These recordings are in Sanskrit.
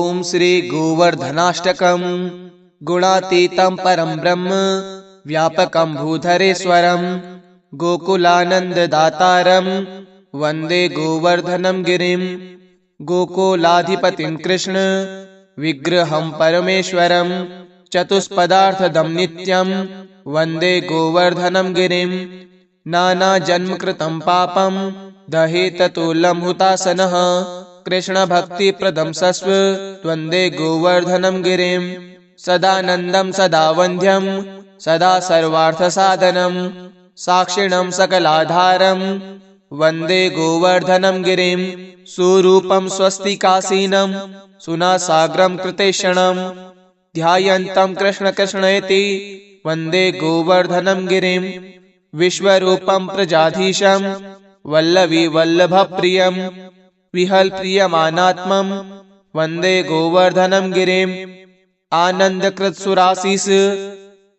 ओम श्री गोवर्धनाष्टकम्। गुणातीतं परं ब्रह्म व्यापकं भूधरेश्वरं गोकुलानन्ददातारं वन्दे गोवर्धनं गिरिं। गोकुलाधिपतिं कृष्ण विग्रहं परमेश्वरं चतुष्पदार्थदं नित्यं वन्दे गोवर्धनं गिरिं। नानाजन्मकृतं पापं दहेत तुलं हुतासनः कृष्णभक्तिप्रदं सस्व वन्दे गोवर्धनं गिरिं। सदानन्दं सदा वन्द्यं सदा सर्वार्थसाधनं साक्षिणं सकलाधारं वन्दे गोवर्धनं गिरिं। सुरूपं स्वस्तिकासीनं सुनासाग्रं कृतेक्षणं ध्यायन्तं कृष्ण कृष्णेति वन्दे गोवर्धनं गिरिं। विश्वरूपं प्रजाधीशं वल्लवी वल्लभप्रियं विहल्प्रियमानात्मं वन्दे गोवर्धनं गिरिं। आनन्दकृत्सुरासीस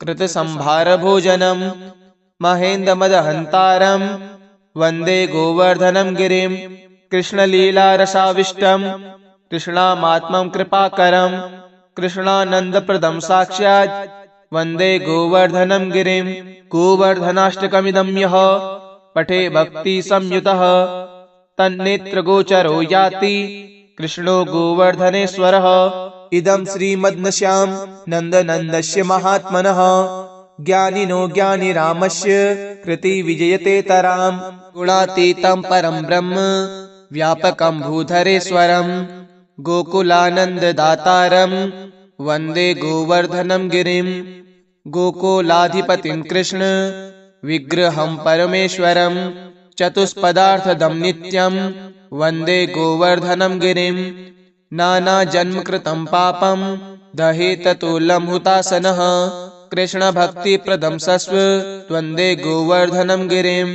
कृतसंभारभोजनं महेन्द्रमदहन्तारं वन्दे गोवर्धनं गिरिं। कृष्णलीलारसाविष्टं कृष्णामात्मं कृपाकरं कृष्णानन्दप्रदं साक्षात् वन्दे गोवर्धनं गिरिं। गोवर्धनाष्टकमिदं यः पठे भक्तिसंयुतः तन्नेत्रगोचरो याति कृष्णो गोवर्धनेश्वरः। इदं श्रीमद्नश्याम नन्दनन्दस्य महात्मनः ज्ञानिनो ज्ञानिरामस्य कृति विजयते तराम्। गुणातीतं परं ब्रह्म व्यापकं भूधरेश्वरं गोकुलानन्ददातारं वन्दे गोवर्धनं गिरिं। गोकुलाधिपतिं कृष्ण विग्रहं परमेश्वरं चतुष्पदार्थदं नित्यं वन्दे गोवर्धनं गिरिं। नानाजन्मकृतं पापं दहेत तुलं हुतासनः कृष्णभक्तिप्रदं सस्व वन्दे गोवर्धनं गिरिं।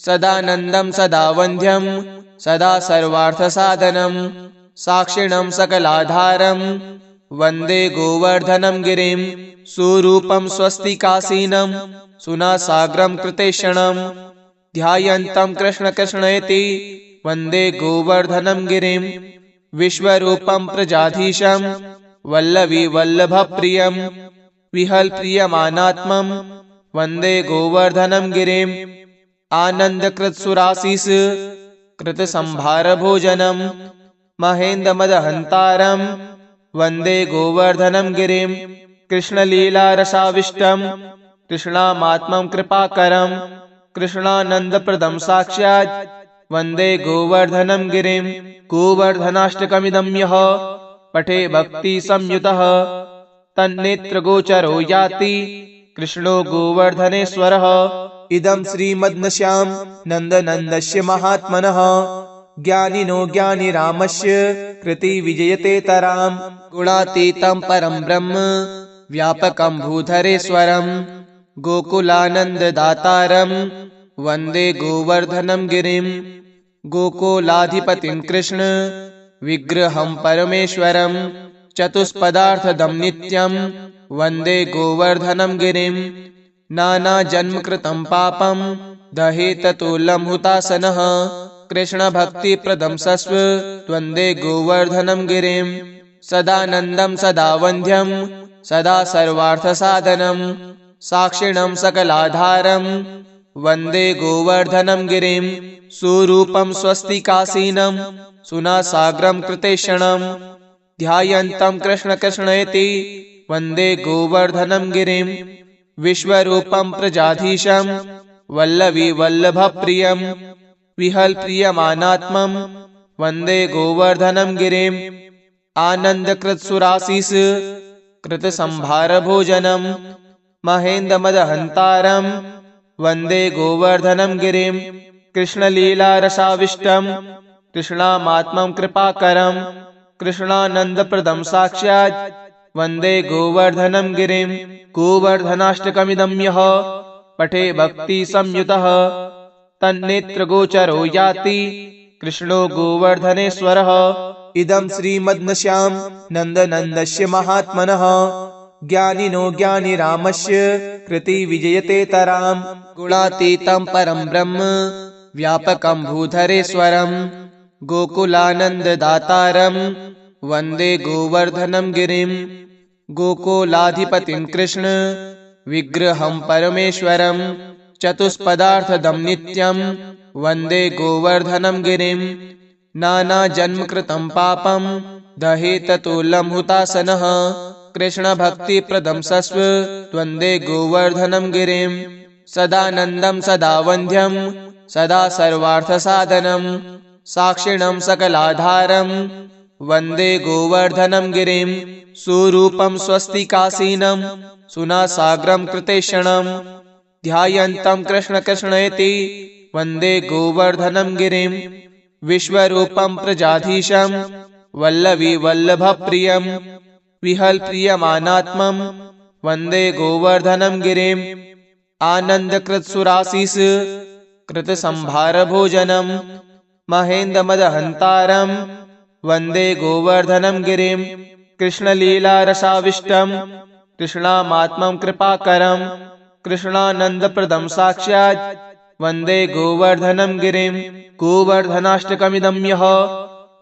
सदानन्दं सदा वन्द्यं सदा सर्वार्थसाधनं साक्षिणं सकलाधारं वन्दे गोवर्धनं गिरिं। सुरूपं स्वस्तिकासीनं सुनासाग्रं कृतेक्षणं ध्यायन्तं कृष्ण कृष्णेति वन्दे गोवर्धनं गिरिं। विश्वरूपं प्रजाधीशं वल्लवी वल्लभप्रियं विहल्प्रियमानात्मं वन्दे गोवर्धनं गिरिं। आनन्दकृत्सुरासीस कृतसंभारभोजनं महेन्द्रमदहन्तारं वन्दे गोवर्धनं गिरिं। कृष्णलीलारसाविष्टं कृष्णामात्मं कृपाकरं कृष्णानन्दप्रदं साक्षात् वन्दे गोवर्धनं गिरिं। गोवर्धनाष्टकमिदं यः पठे भक्तिसंयुतः तन्नेत्रगोचरो याति कृष्णो गोवर्धनेश्वरः। इदं श्रीमद्नश्याम नन्दनन्दस्य महात्मनः ज्ञानिनो ज्ञानिरामस्य कृति विजयते तराम्। गुणातीतं परं ब्रह्म व्यापकं भूधरेश्वरं गोकुलानन्ददातारं वन्दे गोवर्धनं गिरिं। गोकुलाधिपतिं कृष्ण विग्रहं परमेश्वरं चतुष्पदार्थदं नित्यं वन्दे गोवर्धनं गिरिं। नानाजन्मकृतं पापं दहेत तुलं हुतासनः कृष्णभक्तिप्रदं सस्व वन्दे गोवर्धनं गिरिं। सदानन्दं सदा वन्द्यं सदा सर्वार्थसाधनं साक्षिणं सकलाधारं वन्दे गोवर्धनं गिरिं। सुरूपं स्वस्तिकासीनं सुनासाग्रं कृतेक्षणं ध्यायन्तं कृष्ण कृष्णेति वन्दे गोवर्धनं गिरिं। विश्वरूपं प्रजाधीशं वल्लवी वल्लभप्रियं विहल्प्रियमानात्मं वन्दे गोवर्धनं गिरिं। आनन्दकृत्सुरासीस कृतसंभारभोजनं महेन्द्रमदहन्तारं वन्दे गोवर्धनं गिरिं। कृष्णलीलारसाविष्टं कृष्णामात्मं कृपाकरं कृष्णानन्दप्रदं साक्षात् वन्दे गोवर्धनं गिरिं। गोवर्धनाष्टकमिदं यः पठे भक्तिसंयुतः तन्नेत्रगोचरो याति कृष्णो गोवर्धनेश्वरः। इदं श्रीमद्नश्याम नन्दनन्दस्य महात्मनः ज्ञानिनो ज्ञानिरामस्य कृति विजयते तराम्। गुणातीतं परं ब्रह्म व्यापकं भूधरेश्वरं गोकुलानन्ददातारं वन्दे गोवर्धनं गिरिं। गोकुलाधिपतिं कृष्ण विग्रहं परमेश्वरं चतुष्पदार्थदं नित्यं वन्दे गोवर्धनं गिरिं। नानाजन्मकृतं पापं दहेततुलं हुतासनः कृष्णभक्तिप्रदं सस्व वन्दे गोवर्धनं गिरिं। सदानन्दं सदा वन्द्यं सदा सर्वार्थसाधनं साक्षिणं सकलाधारं वन्दे गोवर्धनं गिरिं। सुरूपं स्वस्तिकासीनं सुनासाग्रं कृतेक्षणं ध्यायन्तं कृष्ण कृष्णेति वन्दे गोवर्धनं गिरिं। विश्वरूपं प्रजाधीशं वल्लवी वल्लभप्रियं विहल्प्रियमानात्मं वन्दे गोवर्धनं गिरिं। आनन्दकृत्सुरासीस कृतसंभारभोजनं महेन्द्रमदहन्तारं वन्दे गोवर्धनं गिरिं। कृष्णलीलारसाविष्टं कृष्णामात्मं कृपाकरं कृष्णानन्दप्रदं साक्षात् वन्दे गोवर्धनं गिरिं। गोवर्धनाष्टकमिदं यः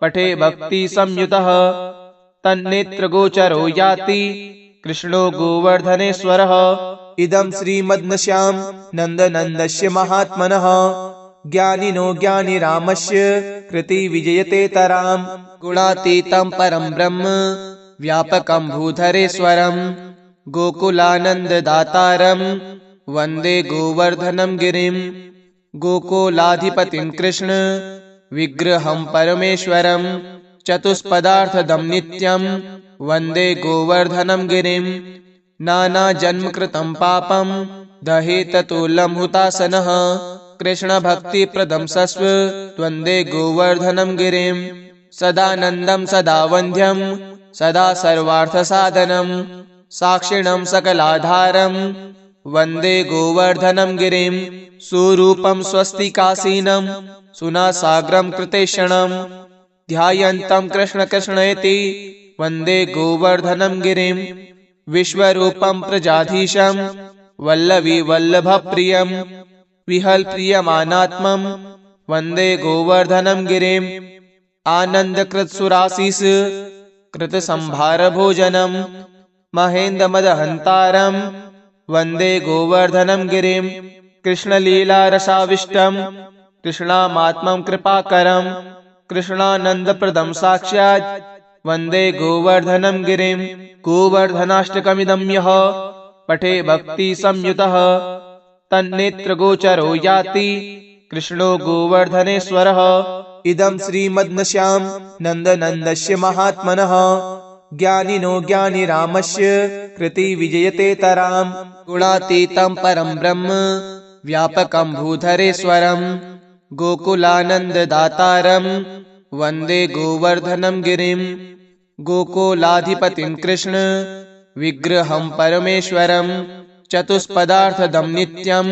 पठे भक्तिसंयुतः तन्नेत्रगोचरो याति कृष्णो गोवर्धनेश्वरः। इदं श्रीमद्नश्यां नन्दनन्दस्य महात्मनः ज्ञानिनो ज्ञानिरामस्य कृति विजयते तरां। गुणातीतं परं ब्रह्म व्यापकं भूधरेश्वरं गोकुलानन्ददातारं वन्दे गोवर्धनं गिरिं। गोकुलाधिपतिं कृष्ण विग्रहं परमेश्वरं चतुष्पदार्थदं नित्यं वन्दे गोवर्धनं गिरिं। नानाजन्मकृतं पापं दहेततुलं हुतासनः कृष्णभक्तिप्रदं सस्व वन्दे गोवर्धनं गिरिं। सदानन्दं सदा वन्द्यं सदा सर्वार्थसाधनं साक्षिणं सकलाधारं वन्दे गोवर्धनं गिरिं। सुरूपं स्वस्तिकासीनं सुनासाग्रं कृतेक्षणं ध्यायन्तं कृष्ण कृष्णेति वन्दे गोवर्धनं गिरिं। विश्वरूपं प्रजाधीशं वल्लवी वल्लभप्रियं विहल्प्रियमानात्मं वन्दे गोवर्धनं गिरिं। आनन्दकृत्सुरासीस कृतसंभारभोजनं महेन्द्रमदहन्तारं वन्दे गोवर्धनं गिरिं। कृष्णलीलारसाविष्टं कृष्णामात्मं कृपाकरं कृष्णानन्दप्रदं साक्षात् वन्दे गोवर्धनं गिरिं। गोवर्धनाष्टकमिदं यः पठे भक्तिसंयुतः तन्नेत्रगोचरो याति कृष्णो गोवर्धनेश्वरः। इदं श्रीमद्नश्यां नन्दनन्दस्य महात्मनः ज्ञानिनो ज्ञानिरामस्य कृति विजयते तरां। गुणातीतं परं ब्रह्म व्यापकं भूधरेश्वरं गोकुलानन्ददातारं वन्दे गोवर्धनं गिरिं। गोकुलाधिपतिं कृष्ण विग्रहं परमेश्वरं चतुष्पदार्थदं नित्यं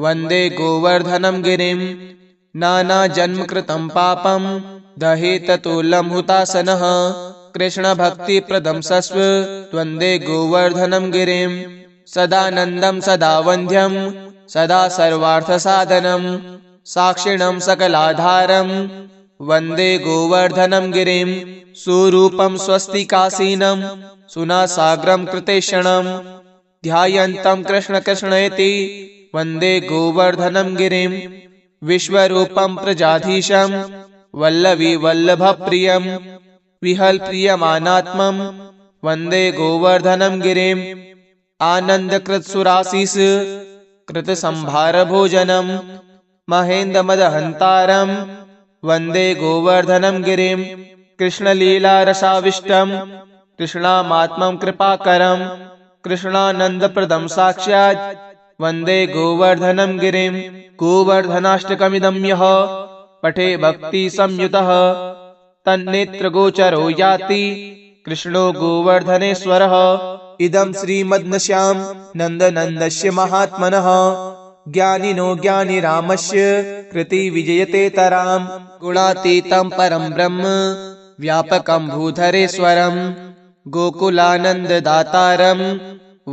वन्दे गोवर्धनं गिरिं। नानाजन्मकृतं पापं दहेततुलं हुतासनः कृष्णभक्तिप्रदं सस्व वन्दे गोवर्धनं गिरिं। सदानन्दं सदा वन्द्यं सदा सर्वार्थसाधनं साक्षिणं सकलाधारं वन्दे गोवर्धनं गिरिं। सुरूपं स्वस्तिकासीनं सुनासाग्रं कृतेक्षणं ध्यायन्तं कृष्ण कृष्णेति वन्दे गोवर्धनं गिरिं। विश्वरूपं प्रजाधीशं वल्लवी वल्लभप्रियं विहल्प्रियमानात्मं वन्दे गोवर्धनं गिरिं। आनन्दकृत्सुरासीस कृतसंभारभोजनं महेन्द्रमदहन्तारं वन्दे गोवर्धनं गिरिं। कृष्णलीलारसाविष्टं कृष्णामात्मं कृपाकरं कृष्णानन्दप्रदं साक्षात् वन्दे गोवर्धनं गिरिं। गोवर्धनाष्टकमिदं यः पठे भक्तिसंयुतः तन्नेत्रगोचरो याति कृष्णो गोवर्धनेश्वरः। इदं श्रीमद्नश्यां नन्दनन्दस्य महात्मनः ज्ञानिनो ज्ञानिरामस्य कृति विजयते तरां। गुणातीतं परं ब्रह्म व्यापकं भूधरेश्वरं गोकुलानन्ददातारं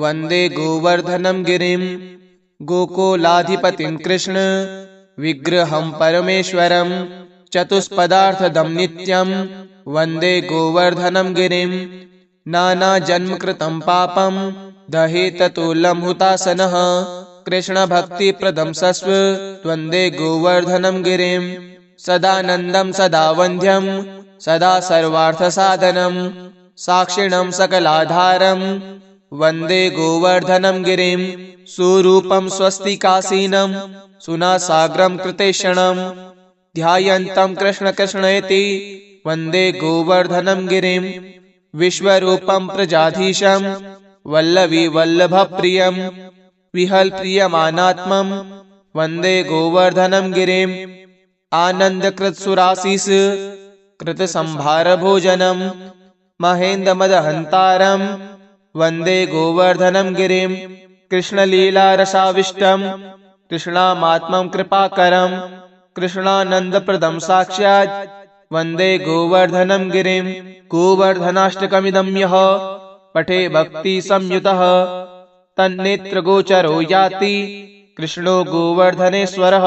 वन्दे गोवर्धनं गिरिं। गोकुलाधिपतिं कृष्ण विग्रहं परमेश्वरं चतुष्पदार्थदं नित्यं वन्दे गोवर्धनं गिरिं नानाजन्मकृतं पापं दहेततुलं हुतासनः कृष्णभक्तिप्रदं सस्वं गोवर्धनं गिरिं सदानन्दं सदा वन्द्यं सदा सर्वार्थसाधनं साक्षिणं सकलाधारं वन्दे गोवर्धनं गिरिं सुरूपं स्वस्तिकासीनं सुनासाग्रं कृतेक्षणं ध्यायन्तं कृष्ण कृष्णेति वन्दे गोवर्धनं गिरिं विश्वरूपं प्रजाधीशं वल्लवी वल्लभप्रियं विहल्प्रियमानात्मं वन्दे गोवर्धनं गिरिं आनन्दकृत्सुरासीस कृतसंभारभोजनं महेन्द्रमदहन्तारं वन्दे गोवर्धनं गिरिं कृष्णलीलारसाविष्टं कृष्णामात्मं कृपाकरं कृष्णानन्दप्रदं साक्षात् वन्दे गोवर्धनं गिरिं गोवर्धनाष्टकमिदं यः पठे भक्तिसंयुतः तन्नेत्रगोचरो याति कृष्णो गोवर्धनेश्वरः।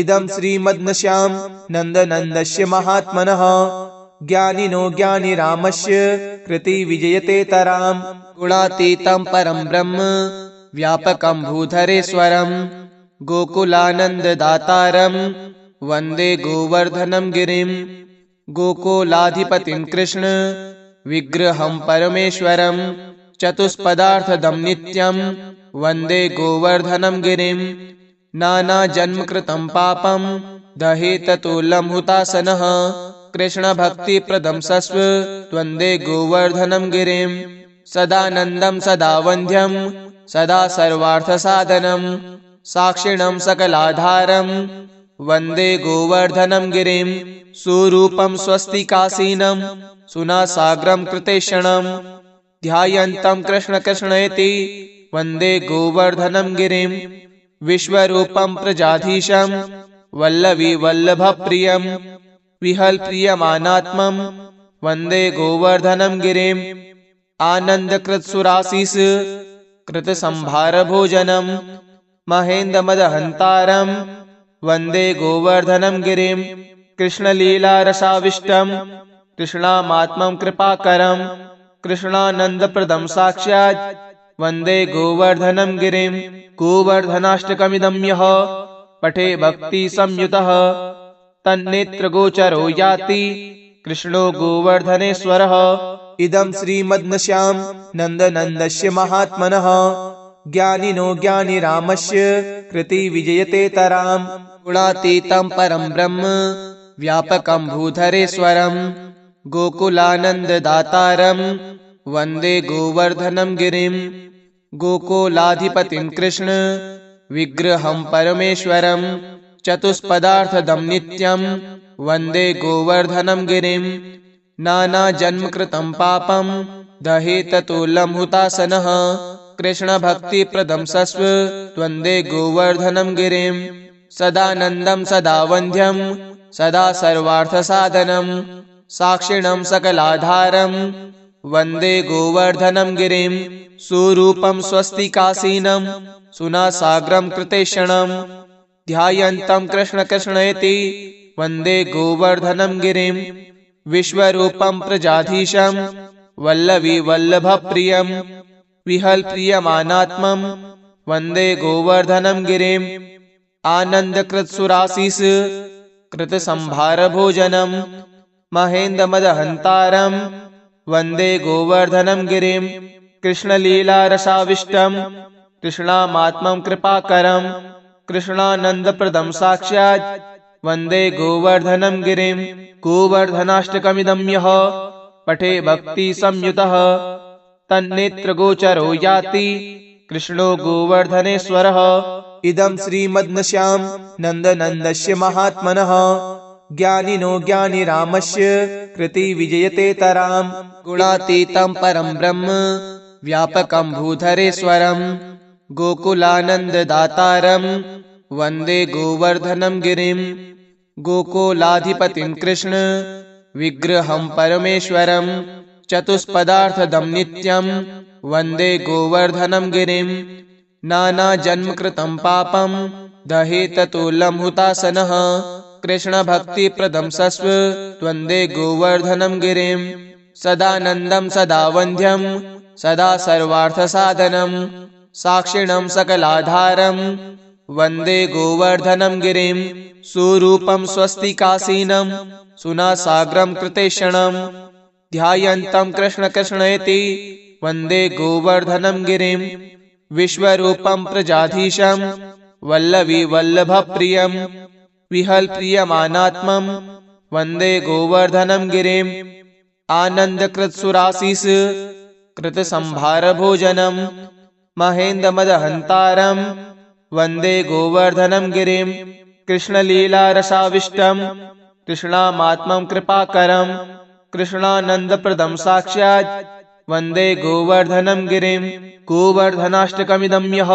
इदं श्रीमद्नश्याम नन्दनन्दस्य महात्मनः ज्ञानिनो ज्ञानिरामस्य कृति विजयते तराम गुणातीतं परं ब्रह्म व्यापकं भूधरेश्वरं गोकुलानन्ददातारं वन्दे गोवर्धनं गिरिं गोकुलाधिपतिं कृष्ण विग्रहं परमेश्वरं चतुष्पदार्थदं नित्यं वन्दे गोवर्धनं गिरिं नानाजन्मकृतं पापं दहेततुलं हुतासनः कृष्णभक्तिप्रदं सस्वं गोवर्धनं गिरिं सदानन्दं सदा वन्द्यं सदा सर्वार्थसाधनं साक्षिणं सकलाधारं वन्दे गोवर्धनं गिरिं सुरूपं स्वस्तिकासीनं सुनासाग्रं कृतेक्षणं ध्यायन्तं कृष्ण कृष्णेति वन्दे गोवर्धनं गिरिं विश्वरूपं प्रजाधीशं वल्लवी वल्लभप्रियं विहल्प्रियमानात्मं वन्दे गोवर्धनं गिरिं आनन्दकृत्सुरासीस कृतसंभारभोजनं महेन्द्रमदहन्तारं वन्दे गोवर्धनं गिरिं कृष्णलीलारसाविष्टं कृष्णामात्मं कृपाकरं कृष्णानन्दप्रदं साक्षात् वन्दे गोवर्धनं गिरिं गोवर्धनाष्टकमिदं यः पठे भक्तिसंयुतः तन्नेत्रगोचरो याति कृष्णो गोवर्धनेश्वरः। इदं श्रीमद्नश्याम नन्दनन्दस्य महात्मनः ज्ञानिनो ज्ञानिरामस्य कृति विजयते तराम गुणातीतं परं ब्रह्म व्यापकं भूधरेश्वरं गोकुलानन्ददातारं वन्दे गोवर्धनं गिरिं गोकुलाधिपतिं कृष्ण विग्रहं परमेश्वरं चतुष्पदार्थदं नित्यं वन्दे गोवर्धनं गिरिं नानाजन्मकृतं पापं दहेततुलं हुतासनः कृष्णभक्तिप्रदं सस्वं गोवर्धनं गिरिं सदानन्दं सदा वन्द्यं सदा सर्वार्थसाधनं साक्षिणं सकलाधारं वन्दे गोवर्धनं गिरिं सुरूपं स्वस्तिकासीनं सुनासाग्रं कृतेक्षणं ध्यायन्तं कृष्ण कृष्णेति वन्दे गोवर्धनं गिरिं विश्वरूपं प्रजाधीशं वल्लवी वल्लभप्रियं विहल्प्रियमानात्मं वन्दे गोवर्धनं गिरिं आनन्दकृत्सुरासीस कृतसंभारभोजनं महेन्द्रमदहन्तारं वन्दे गोवर्धनं गिरिं कृष्णलीलारसाविष्टं कृष्णामात्मं कृपाकरं कृष्णानन्दप्रदं साक्षात् वन्दे गोवर्धनं गिरिं गोवर्धनाष्टकमिदं यः पठे भक्तिसंयुतः तन्नेत्रगोचरो याति कृष्णो गोवर्धनेश्वरः। इदं श्रीमद्नश्याम नन्दनन्दस्य महात्मनः ज्ञानिनो ज्ञानिरामस्य कृति विजयते तराम गुणातीतं परं ब्रह्म व्यापकं भूधरेश्वरं गोकुलानन्ददातारं वन्दे गोवर्धनं गिरिं गोकुलाधिपतिं कृष्ण विग्रहं परमेश्वरं चतुष्पदार्थदं नित्यं वन्दे गोवर्धनं गिरिं नानाजन्मकृतं पापं दहेततुलं हुतासनः कृष्णभक्तिप्रदं सस्व त्वन्दे गोवर्धनं गिरिं सदानन्दं सदा वन्द्यं सदा सर्वार्थसाधनं साक्षिणं सकलाधारं वन्दे गोवर्धनं गिरिं सुरूपं स्वस्तिकासीनं सुनासाग्रं कृतेक्षणं ध्यायन्तं कृष्ण कृष्णेति वन्दे गोवर्धनं गिरिं विश्वरूपं प्रजाधीशं वल्लवी वल्लभप्रियं विहल्प्रियमानात्मं वन्दे गोवर्धनं गिरिं आनन्दकृत्सुरासीस कृतसंभारभोजनं महेन्द्रमदहन्तारं वन्दे गोवर्धनं गिरिं कृष्णलीलारसाविष्टं कृष्णामात्मं कृपाकरं कृष्णानन्दप्रदं साक्षात् वन्दे गोवर्धनं गिरिं गोवर्धनाष्टकमिदं यः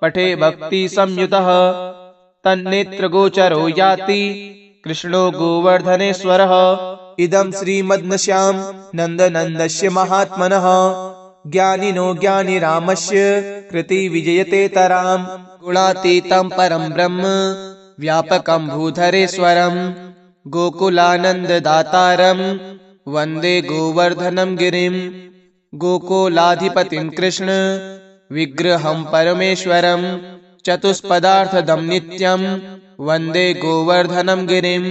पठे भक्तिसंयुतः तन्नेत्रगोचरो याति कृष्णो गोवर्धनेश्वरः। इदं श्रीमद्नश्यां नन्दनन्दस्य महात्मनः ज्ञानिनो ज्ञानिरामस्य कृति विजयते तरां गुणातीतं परं ब्रह्म व्यापकं भूधरेश्वरं गोकुलानन्ददातारं वन्दे गोवर्धनं गिरिं गोकुलाधिपतिं कृष्ण विग्रहं परमेश्वरं चतुष्पदार्थदं नित्यं वन्दे गोवर्धनं गिरिं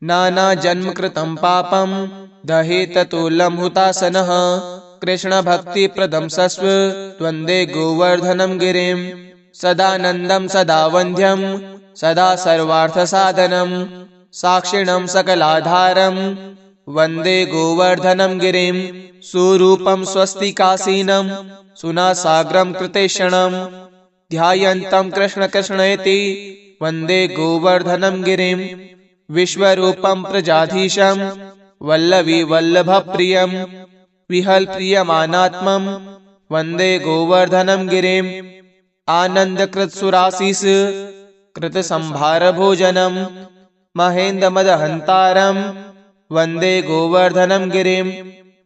नानाजन्मकृतं पापं दहेततुलं हुतासनः कृष्णभक्तिप्रदं सस्व त्वन्दे गोवर्धनं गिरिं सदानन्दं सदा वन्द्यं सदा सर्वार्थसाधनं साक्षिणं सकलाधारं वन्दे गोवर्धनं गिरिं सुरूपं स्वस्तिकासीनं सुनासाग्रं कृतेक्षणं ध्यायन्तं कृष्ण कृष्णेति वन्दे गोवर्धनं गिरिं विश्वरूपं प्रजाधीशं वल्लवी वल्लभप्रियं विहल्प्रियमानात्मं वन्दे गोवर्धनं गिरिं आनन्दकृत्सुरासीस कृतसंभारभोजनं महेन्द्रमदहन्तारं वन्दे गोवर्धनं गिरिं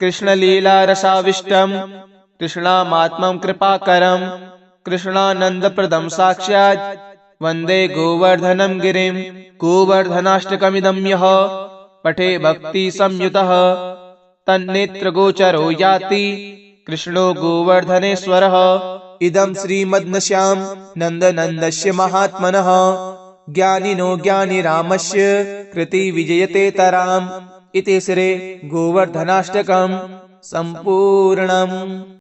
कृष्णलीलारसाविष्टं कृष्णामात्मं कृपाकरं कृष्णानन्दप्रदं साक्षात् वन्दे गोवर्धनं गिरिं गोवर्धनाष्टकमिदं यः पठे भक्तिसंयुतः तन्नेत्रगोचरो याति कृष्णो गोवर्धनेश्वरः। इदं श्रीमद्नश्यां नन्दनन्दस्य महात्मनः ज्ञानिनो ज्ञानिरामस्य कृति विजयते तरां इति श्री गोवर्धनाष्टकं सम्पूर्णम्।